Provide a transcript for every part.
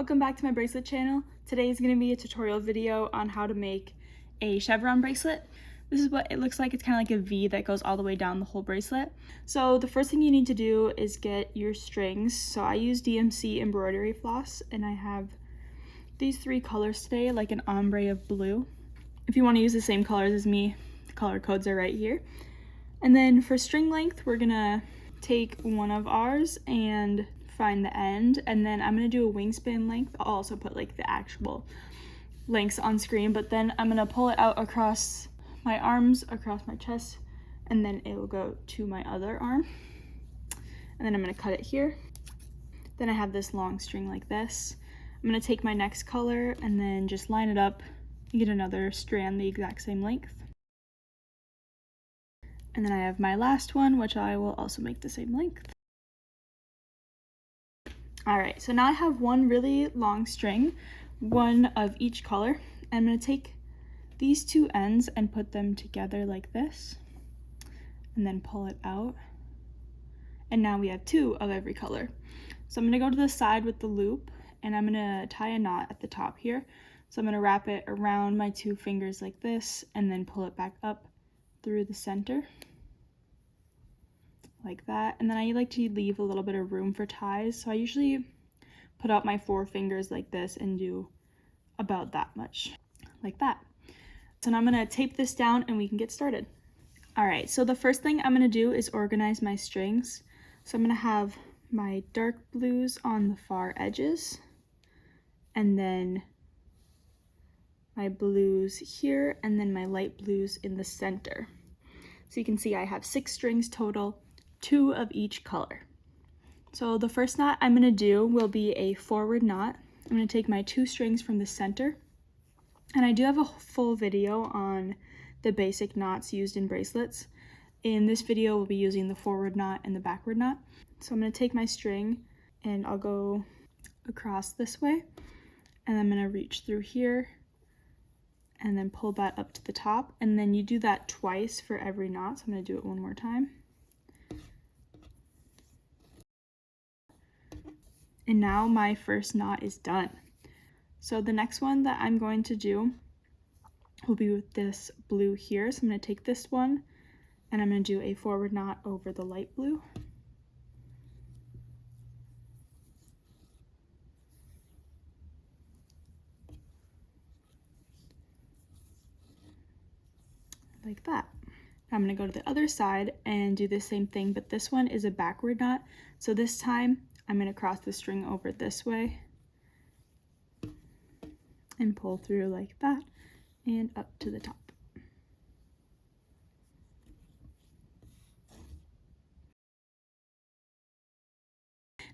Welcome back to my bracelet channel. Today is going to be a tutorial video on how to make a chevron bracelet. This is what it looks like. It's kind of like a V that goes all the way down the whole bracelet. So the first thing you need to do is get your strings. So I use DMC embroidery floss and I have these three colors today, like an ombre of blue. If you want to use the same colors as me, the color codes are right here. And then for string length, we're gonna take one of ours and find the end, and then I'm gonna do a wingspan length. I'll also put like the actual lengths on screen, but then I'm gonna pull it out across my arms, across my chest, and then it will go to my other arm. And then I'm gonna cut it here. Then I have this long string like this. I'm gonna take my next color and then just line it up and get another strand the exact same length. And then I have my last one, which I will also make the same length. All right, so now I have one really long string, one of each color. I'm gonna take these two ends and put them together like this, and then pull it out. And now we have two of every color. So I'm gonna go to the side with the loop, and I'm gonna tie a knot at the top here. So I'm gonna wrap it around my two fingers like this, and then pull it back up through the center. Like that. And then I like to leave a little bit of room for ties, so I usually put out my four fingers like this and do about that much, like that. So now I'm gonna tape this down and we can get started. All right, so the first thing I'm gonna do is organize my strings. So I'm gonna have my dark blues on the far edges, and then my blues here, and then my light blues in the center. So you can see I have 6 strings total, 2 of each color. So the first knot I'm gonna do will be a forward knot. I'm gonna take my 2 strings from the center, and I do have a full video on the basic knots used in bracelets. In this video, we'll be using the forward knot and the backward knot. So I'm gonna take my string and I'll go across this way, and I'm gonna reach through here and then pull that up to the top, and then you do that twice for every knot. So I'm gonna do it one more time. And now my first knot is done. So the next one that I'm going to do will be with this blue here. So I'm going to take this one and I'm going to do a forward knot over the light blue. Like that. I'm going to go to the other side and do the same thing, but this one is a backward knot. So this time I'm going to cross the string over this way and pull through like that and up to the top.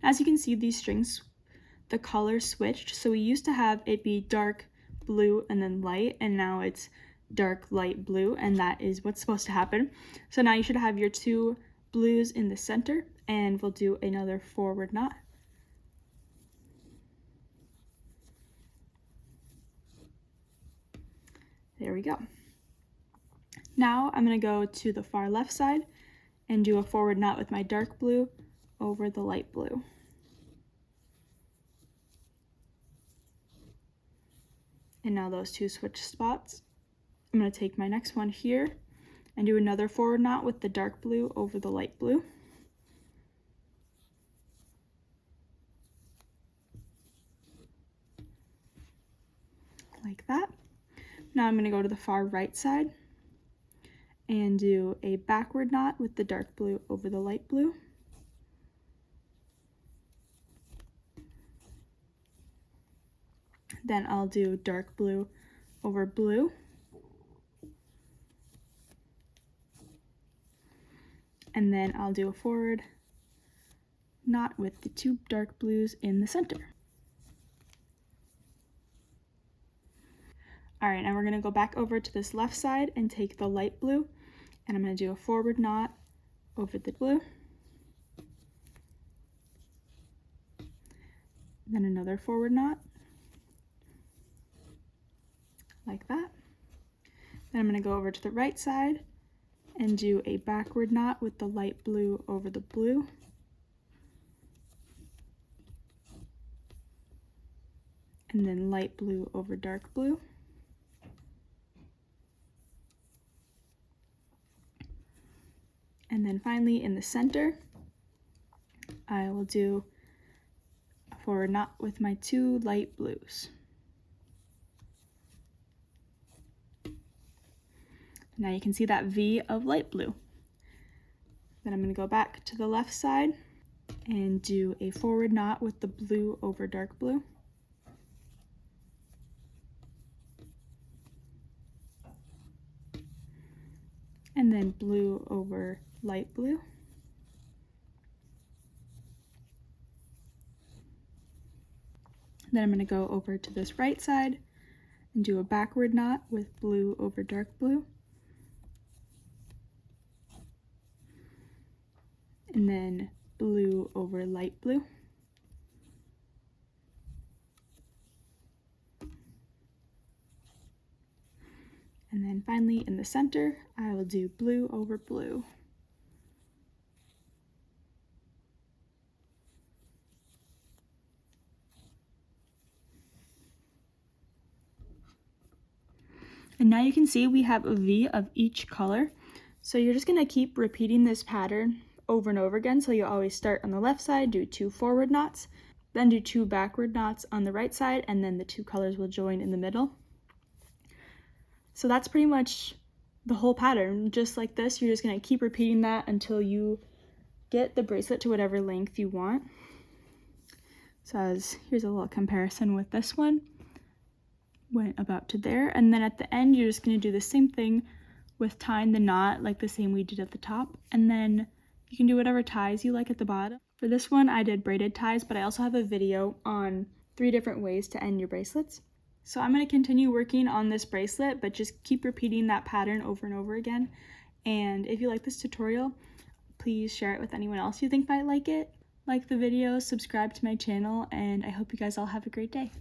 As you can see, these strings, the color switched. So we used to have it be dark blue and then light, and now it's dark light blue, and that is what's supposed to happen. So now you should have your 2 blues in the center, and we'll do another forward knot. There we go. Now I'm going to go to the far left side and do a forward knot with my dark blue over the light blue. And now those 2 switch spots. I'm going to take my next one here and do another forward knot with the dark blue over the light blue. Like that. Now I'm going to go to the far right side and do a backward knot with the dark blue over the light blue. Then I'll do dark blue over blue. And then I'll do a forward knot with the 2 dark blues in the center. All right, now we're gonna go back over to this left side and take the light blue, and I'm gonna do a forward knot over the blue. Then another forward knot, like that. Then I'm gonna go over to the right side and do a backward knot with the light blue over the blue. and then light blue over dark blue. And then finally in the center, I will do a forward knot with my 2 light blues. Now you can see that V of light blue. Then I'm going to go back to the left side and do a forward knot with the blue over dark blue. And then blue over light blue. Then I'm going to go over to this right side and do a backward knot with blue over dark blue. And then blue over light blue. And then finally in the center, I will do blue over blue. And now you can see we have a V of each color. So you're just gonna keep repeating this pattern over and over again. So you always start on the left side, do 2 forward knots, then do 2 backward knots on the right side, and then the 2 colors will join in the middle. So that's pretty much the whole pattern. Just like this, you're just gonna keep repeating that until you get the bracelet to whatever length you want. So here's a little comparison with this one. Went about to there, and then at the end you're just going to do the same thing with tying the knot like the same we did at the top, and then you can do whatever ties you like at the bottom. For this one I did braided ties, but I also have a video on 3 different ways to end your bracelets. So I'm going to continue working on this bracelet, but just keep repeating that pattern over and over again. And if you like this tutorial, please share it with anyone else you think might like it. Like the video, subscribe to my channel, and I hope you guys all have a great day.